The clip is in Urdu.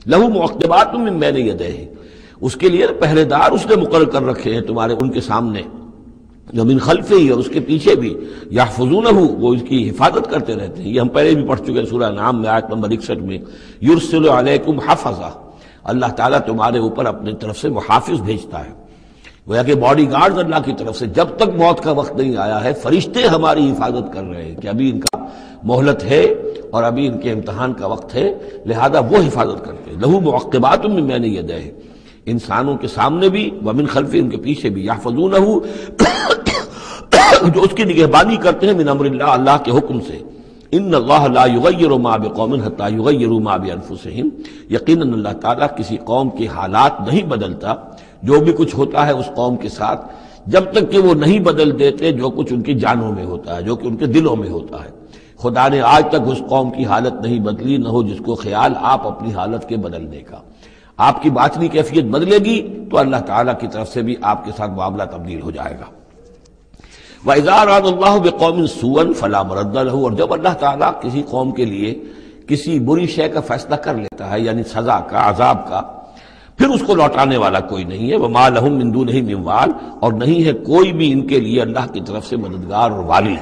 لہو معقبات من بین یدیہ، اس کے لیے پہرے دار اس نے مقرر کر رکھے ہیں تمہارے ان کے سامنے، جو من خلفہ ہی اور اس کے پیچھے بھی، یحفظونہ وہ اس کی حفاظت کرتے رہتے ہیں۔ یہ ہم پہلے بھی پڑھ چکے ہیں سورہ انعام میں آیت نمبر 61 میں، یرسل علیکم حفظہ، اللہ تعالیٰ تمہارے اوپر اپنی طرف سے محافظ بھیجتا ہے، گویا کہ باڈی گارڈز اللہ کی طرف سے، جب تک موت کا وقت نہیں آیا ہے فرشتے ہماری حفاظت کر رہے ہیں کہ ابھی ان کا مہلت ہے اور ابھی ان کے امتحان کا وقت ہے، لہذا وہ حفاظت کرتے ہیں۔ لہو معقبات من بین یدیہ، انسانوں کے سامنے بھی، ومن خلفہ ان کے پیچھے بھی، یحفظونہ جو اس کی نگہبانی کرتے ہیں، من امر اللہ، اللہ کے حکم سے۔ ان اللہ لا یغیر ما بقوم حتی یغیروا ما بانفسہم، یقیناً اللہ تعالیٰ کسی قوم کے حالات نہیں بدلتا، جو بھی کچھ ہوتا ہے اس قوم کے ساتھ، جب تک کہ وہ نہیں بدل دیتے جو کچھ ان کی جانوں میں ہوتا ہے، جو کہ ان کے دلوں میں ہوتا ہے۔ خدا نے آج تک اس قوم کی حالت نہیں بدلی، نہ ہو جس کو خیال آپ اپنی حالت کے بدلنے کا۔ آپ کی باطنی کیفیت بدلے گی تو اللہ تعالیٰ کی طرف سے بھی آپ کے ساتھ معاملہ تبدیل ہو جائے گا۔ وَإِذَا أَرَادَ اللَّهُ بِقَوْمٍ سُوءًا فَلَا مَرَدَّ لَهُ، اور جب اللہ تعالیٰ کسی قوم کے لیے کسی بری شے کا فیصلہ کر لیتا ہے، یعنی سزا کا، عذاب کا، پھر اس کو لوٹانے والا کوئی نہیں ہے۔ وَمَا لَهُم مِّن دُونِهِ مِن وَالٍ، اور نہیں ہے کوئی بھی ان کے لیے اللہ کی طرف سے مددگار اور والی۔